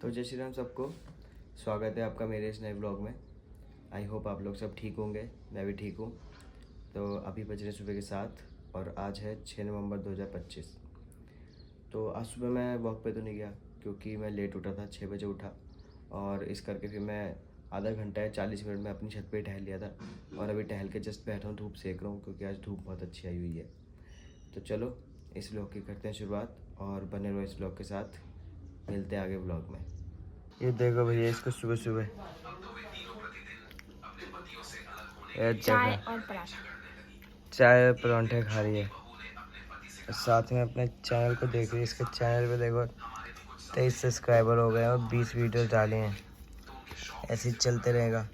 तो जय श्री राम सबको, स्वागत है आपका मेरे इस नए ब्लॉग में। आई होप आप लोग सब ठीक होंगे, मैं भी ठीक हूँ। तो अभी बज रहे सुबह के 7 और आज है 6 नवंबर 2025। तो आज सुबह मैं वॉक पे तो नहीं गया क्योंकि मैं लेट उठा था, 6 बजे उठा और इस करके फिर मैं आधा घंटा या 40 मिनट में अपनी छत पे टहल लिया था और अभी टहल के जस्ट बैठा हूँ, धूप सेक रहा हूँ क्योंकि आज धूप बहुत अच्छी आई हुई है। तो चलो इस ब्लॉग की करते हैं शुरुआत और बने रहो इस ब्लॉग के साथ, मिलते हैं आगे ब्लॉग में। ये देखो भैया, इसको सुबह सुबह चाय और पराठा, चाय और परांठे खा रही है और साथ में अपने चैनल को देख रही है। इसके चैनल पे देखो 23 सब्सक्राइबर हो गए और 20 वीडियोस डाले हैं। ऐसे ही चलते रहेगा।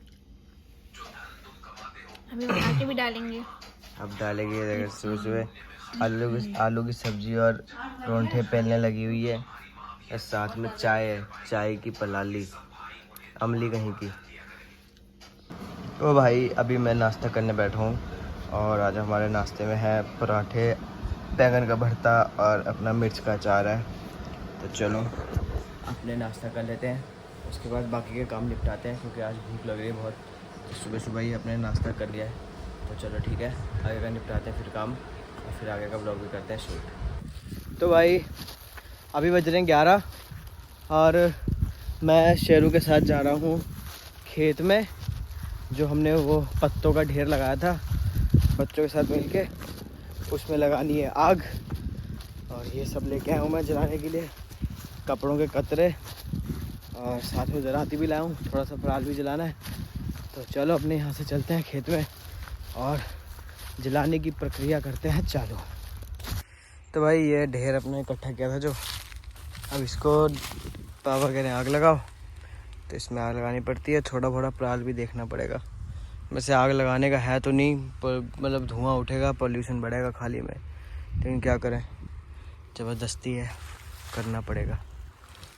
अभी बना के भी डालेंगे। अब डालेगी। ये देखो सुबह सुबह आलू की सब्जी और परांठे पहलने लगी हुई है और साथ में चाय है, चाय की पलाली अमली कहीं की। तो भाई अभी मैं नाश्ता करने बैठा हूँ और आज हमारे नाश्ते में है पराठे, बैंगन का भरता और अपना मिर्च का अचार है। तो चलो अपने नाश्ता कर लेते हैं, उसके बाद बाकी के काम निपटाते हैं क्योंकि आज भूख लग रही है बहुत। तो सुबह सुबह ही अपने नाश्ता कर लिया है। तो चलो ठीक है, आगे का निपटाते हैं फिर काम और फिर आगे का ब्लॉग भी करते हैं शूट। तो भाई अभी बज रहे हैं 11 और मैं शेरू के साथ जा रहा हूँ खेत में। जो हमने वो पत्तों का ढेर लगाया था, बच्चों के साथ मिलके उसमें लगानी है आग और ये सब लेके आया हूँ मैं जलाने के लिए, कपड़ों के कतरे और साथ में जराती भी लाया हूँ, थोड़ा सा पराल भी जलाना है। तो चलो अपने यहाँ से चलते हैं खेत में और जलाने की प्रक्रिया करते हैं चालू। तो भाई ये ढेर अपने इकट्ठा किया था जो, अब इसको पापा कह रहे हैं आग लगाओ, तो इसमें आग लगानी पड़ती है। थोड़ा थोड़ा पराल भी देखना पड़ेगा। वैसे आग लगाने का है तो नहीं, पर मतलब धुआं उठेगा, पोल्यूशन बढ़ेगा खाली में, लेकिन क्या करें, ज़बरदस्ती है, करना पड़ेगा।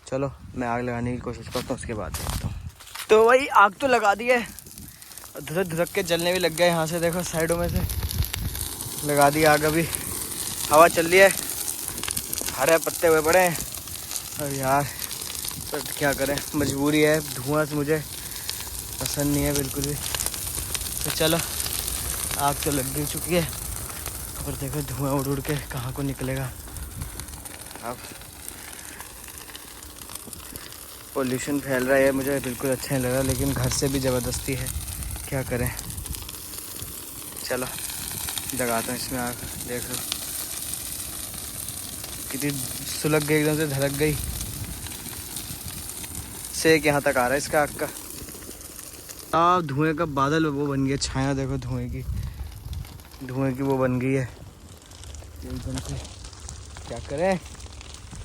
चलो मैं आग लगाने की कोशिश करता हूँ, उसके बाद देखता हूँ। तो भाई आग तो लगा दी है, धुरक धुरक के जलने भी लग गया। यहाँ से देखो साइडों में से लगा दी आग। अभी हवा चल रही है, हरे पत्ते हुए पड़े हैं और यार तो क्या करें, मजबूरी है। धुआं से मुझे पसंद नहीं है बिल्कुल भी। तो चलो आग तो लग भी चुकी है और देखो धुआं उड़ उड़ के कहाँ को निकलेगा। अब पोल्यूशन फैल रहा है, मुझे बिल्कुल अच्छा नहीं लग रहा, लेकिन घर से भी ज़बरदस्ती है, क्या करें। चलो जगाता हूँ इसमें आग। देख लो कितनी सुलग गई, एकदम से धड़क गई। सेक यहाँ तक आ रहा है इसका आग का। धुएं का बादल वो बन गया, छाया देखो धुएं की वो बन गई है एकदम से। क्या करें,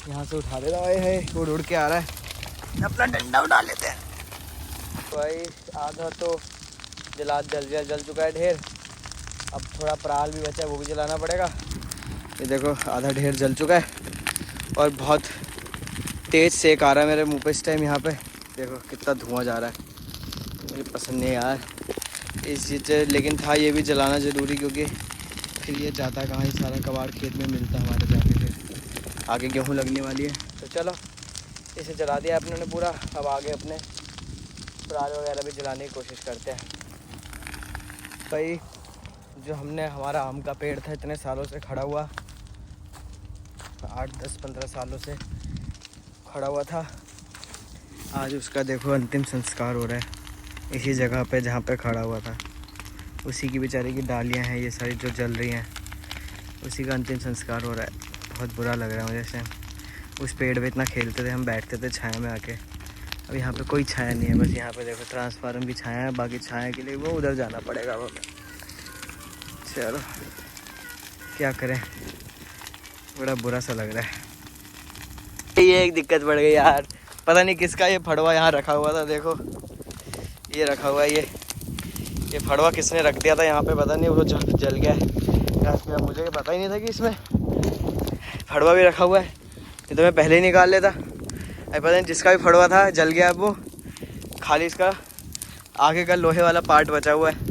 यहाँ से उठा देता है, उड़ उड़ के आ रहा है, अपना डंडा उठा लेते हैं। भाई आधा तो जल चुका है ढेर। अब थोड़ा पराल भी बचा है, वो भी जलाना पड़ेगा। ये देखो आधा ढेर जल चुका है और बहुत तेज़ सेक आ रहा है मेरे मुंह पे इस टाइम। यहाँ पे देखो कितना धुआं जा रहा है, मुझे पसंद नहीं यार इस चीज़ से, लेकिन था ये भी जलाना ज़रूरी क्योंकि फिर ये जाता कहाँ, ही सारा कबाड़ खेत में मिलता है हमारे जाके, फिर आगे गेहूँ लगने वाली है। तो चलो इसे जला दिया अपने ने पूरा। अब आगे अपने पराल वगैरह भी जलाने की कोशिश करते हैं। भाई जो हमारा आम का पेड़ था, इतने सालों से खड़ा हुआ, 8 10 15 सालों से खड़ा हुआ था, आज उसका देखो अंतिम संस्कार हो रहा है इसी जगह पे जहाँ पे खड़ा हुआ था। उसी की बेचारे की डालियाँ हैं ये सारी जो जल रही हैं, उसी का अंतिम संस्कार हो रहा है। बहुत बुरा लग रहा है मुझे से। उस पेड़ पे इतना खेलते थे हम, बैठते थे छाया में आके। अब यहाँ पे कोई छाया नहीं है, बस यहाँ पे देखो ट्रांसफार्मर की छाया है, बाकी छाया के लिए वो उधर जाना पड़ेगा वो। चलो क्या करें, बड़ा बुरा सा लग रहा है। ये एक दिक्कत पड़ गई यार, पता नहीं किसका ये फड़वा यहाँ रखा हुआ था। देखो ये रखा हुआ है, ये फड़वा किसने रख दिया था यहाँ पे, पता नहीं, वो जल गया है। मुझे पता ही नहीं था कि इसमें फड़वा भी रखा हुआ है, ये तो मैं पहले ही निकाल लेता। अभी पता नहीं जिसका भी फड़वा था जल गया, अब वो खाली इसका आगे का लोहे वाला पार्ट बचा हुआ है।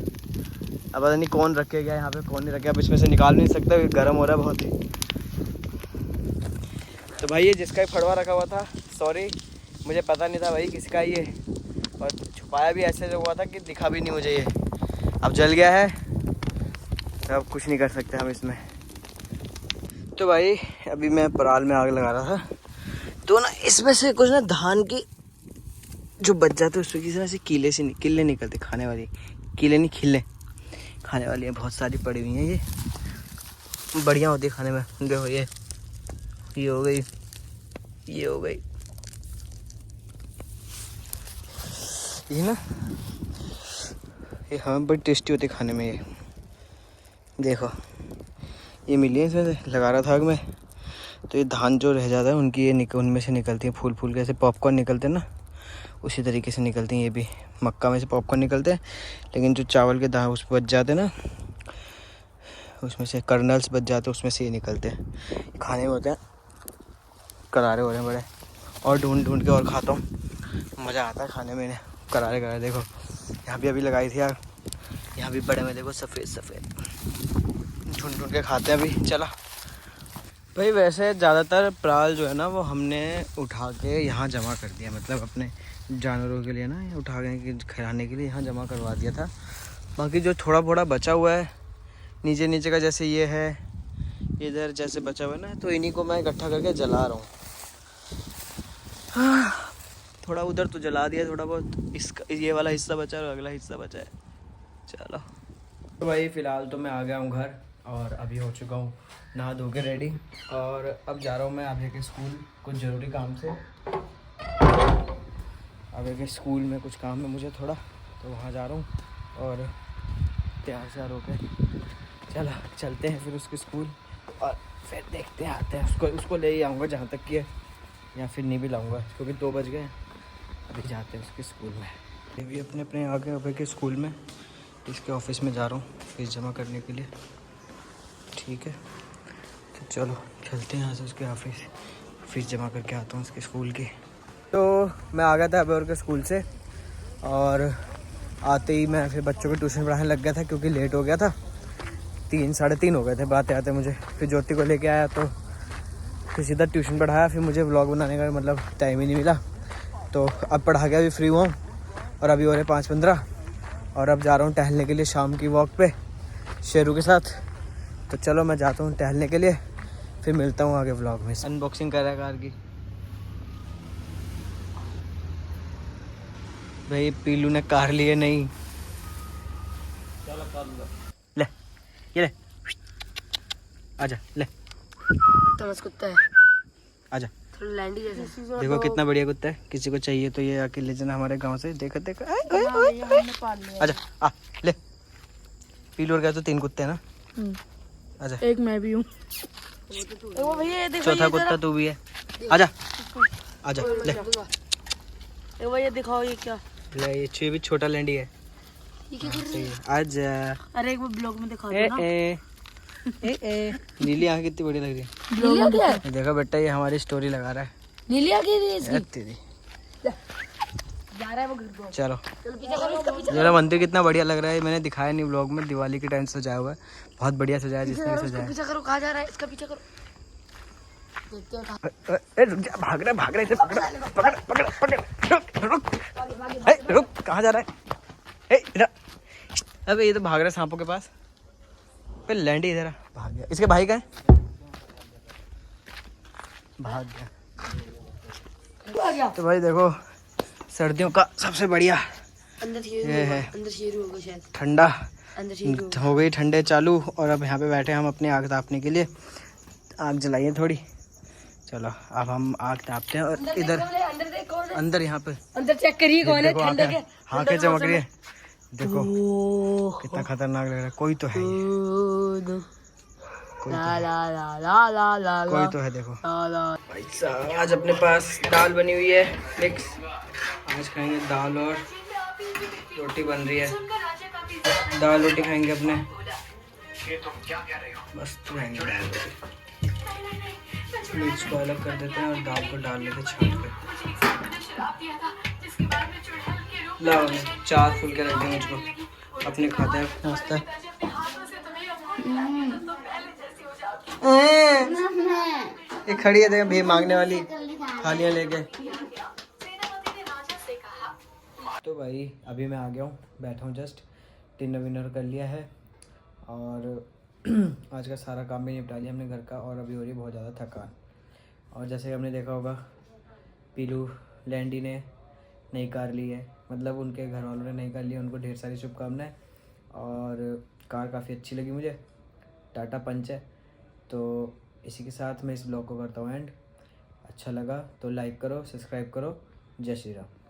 अब पता नहीं कौन रखे गया यहाँ पे, कौन नहीं रखे। अब इसमें से निकाल नहीं सकता, गर्म हो रहा है बहुत ही। तो भाई ये जिसका भी फड़वा रखा हुआ था, सॉरी, मुझे पता नहीं था भाई किसका ये, और छुपाया भी ऐसे हुआ था कि दिखा भी नहीं मुझे ये। अब जल गया है तो अब कुछ नहीं कर सकते हम इसमें। तो भाई अभी मैं पराल में आग लगा रहा था, तो ना इसमें से कुछ ना धान की जो बच जाते हैं उसकी तरह से किले निकलते, खाने वाली कीले नहीं खिले खाने वाली है, बहुत सारी पड़ी हुई हैं। ये बढ़िया होती है खाने में। देखो ये हो गई, ये हो गई, ये ना ये हमें बड़ी टेस्टी होती है खाने में। ये देखो ये मिली है, इसमें से लगा रहा था आग में। तो ये धान जो रह जाता है उनकी ये उनमें से निकलती है फूल फूल के, ऐसे पॉपकॉर्न निकलते हैं ना, उसी तरीके से निकलती हैं ये भी। मक्का में से पॉपकॉर्न निकलते हैं, लेकिन जो चावल के दाने उस बच जाते हैं ना, उसमें से कर्नल्स बच जाते हैं, उसमें से ये निकलते हैं। खाने में होते हैं करारे हो रहे हैं बड़े, और ढूंढ ढूंढ के और खाता हूँ, मज़ा आता है खाने में। करारे करारे देखो, यहाँ भी अभी लगाई थी यार, यहाँ भी बड़े में देखो सफ़ेद सफ़ेद, ढूंढ ढूंढ के खाते हैं अभी। चला भाई, वैसे ज़्यादातर पराल जो है ना वो हमने उठा के यहाँ जमा कर दिया, मतलब अपने जानवरों के लिए ना, ये उठा के खिलाने के लिए यहाँ जमा करवा दिया था। बाकी जो थोड़ा थोड़ा बचा हुआ है नीचे नीचे का, जैसे ये है इधर जैसे बचा हुआ है ना, तो इन्हीं को मैं इकट्ठा करके जला रहा हूँ। थोड़ा उधर तो जला दिया, थोड़ा बहुत इसका ये वाला हिस्सा बचा है और अगला हिस्सा बचा है। चलो तो भाई फ़िलहाल तो मैं आ गया हूँ घर, और अभी हो चुका हूँ नहा धो के रेडी, और अब जा रहा हूँ मैं अभय के स्कूल कुछ ज़रूरी काम से। अभय के स्कूल में कुछ काम है मुझे थोड़ा, तो वहाँ जा रहा हूँ, और तैयार श्यार होकर चलो चलते हैं फिर उसके स्कूल, और फिर देखते हैं आते हैं उसको ले ही आऊँगा जहाँ तक कि है, या फिर नहीं भी लाऊँगा क्योंकि 2 बज गए। अभी जाते हैं उसके स्कूल में। ये भी अपने अपने आ गए अभय के स्कूल में, इसके ऑफिस में जा रहा हूँ फीस जमा करने के लिए। ठीक है, तो चलो चलते हैं यहाँ से उसके ऑफिस, फीस जमा करके आता हूँ उसके स्कूल की। तो मैं आ गया था अभय के स्कूल से, और आते ही मैं फिर बच्चों को ट्यूशन पढ़ाने लग गया था क्योंकि लेट हो गया था, 3 साढ़े 3 हो गए थे आते आते मुझे। फिर ज्योति को लेके आया तो फिर सीधा ट्यूशन पढ़ाया, फिर मुझे व्लॉग बनाने का मतलब टाइम ही नहीं मिला। तो अब पढ़ा के अभी फ्री हुआ हूँ, और अभी हो रहे 5:15, और अब जा रहा हूँ टहलने के लिए शाम की वॉक पे शेरू के साथ। तो चलो मैं जाता हूँ टहलने के लिए, फिर मिलता हूँ आगे व्लॉग में। अनबॉक्सिंग कर रहा है कार की भाई, पीलू ने कार लिए नहीं। ले ये ले, आजा ले, कुत्ता है, आजा। लैंडी जैसे। देखो कितना बढ़िया कुत्ता है, किसी को चाहिए तो ये आके ले जाना हमारे गांव से। देखो देखो, आजा आ ले। पीलू और क्या तो 3 कुत्ते हैं ना, आजा। एक मैं भी हूँ। वो भैया देखो, चौथा कुत्ता तू भी है, आजा आजा ले। भैया दिखाओ ये क्या, ले ये भी छोटा लैंडी है, ये क्या कर रही है? आजा। अरे एक बार ब्लॉग में दिखाओ ए ना। ए नीली आँख कितनी बड़ी लग रही है। नीली आ गया, देखो बेटा ये हमारी स्टोरी लगा रहा है। नीली आ गई इसकी। तेरी जा रहा है वो घर को। चलो पीछे करो इसका, पीछे। जरा मंदिर कितना बढ़िया लग रहा है, मैंने दिखाया नहीं व्लॉग में। दिवाली के टाइम सजाया हुआ है, बहुत बढ़िया सजाया जिसने भी सजाया। पीछे करो, कहाँ जा रहा है, इसका पीछे करो, देखते हैं कहाँ। रुक जा, भाग रहा है इसे पकड़ पकड़ पकड़ पकड़, रुक रुक, कहाँ जा रहा है? इधर। अबे ये तो भाग रहा है सांपों के पास। पे लैंडी इधर भाग गया, इसके भाई का है, भाग गया। तो भाई देखो सर्दियों का सबसे बढ़िया अंदर ये है, अंदर शेरू होगा शायद, ठंडा अंदर शेरू हो गई, ठंडे चालू। और अब यहाँ पे बैठे हम अपनी आग तापने के लिए, आग जलाइए थोड़ी। चलो अब हम आग तापते हैं। और इधर अंदर देख कौन है, अंदर यहाँ पे अंदर चेक करिए कौन है, ठंडा के आँखें चमक रही है, देखो कितना खतरनाक लग रहा है। कोई तो है, कोई तो है देखो। भाई साहब आज अपने पास दाल बनी हुई है मिक्स, आज खाएंगे दाल और रोटी बन रही है। दाल रोटी खाएंगे अपने, मस्त खाएंगे दाल रोटी। मिर्च को अलग कर देते हैं और दाल को डाल लेते छान कर। लाओ 4 फूल के रख दें मुझको, अपने खाते हैं मस्त है। ये खड़ी है देखो भी मांगने वाली, थालियां लेके। तो भाई अभी मैं आ गया हूँ, बैठा हूँ जस्ट, डिनर विनर कर लिया है और आज का सारा काम भी निपटा लिया हमने घर का और अभी हो रही है बहुत ज़्यादा थकान। और जैसे कि हमने देखा होगा पीलू लैंडी ने नई कार ली है, मतलब उनके घर वालों ने नई कार ली है, उनको ढेर सारी शुभकामनाएं। और कार काफ़ी अच्छी लगी मुझे, टाटा पंच है। तो इसी के साथ मैं इस ब्लॉग को करता हूँ एंड। अच्छा लगा तो लाइक करो, सब्सक्राइब करो। जय श्री राम।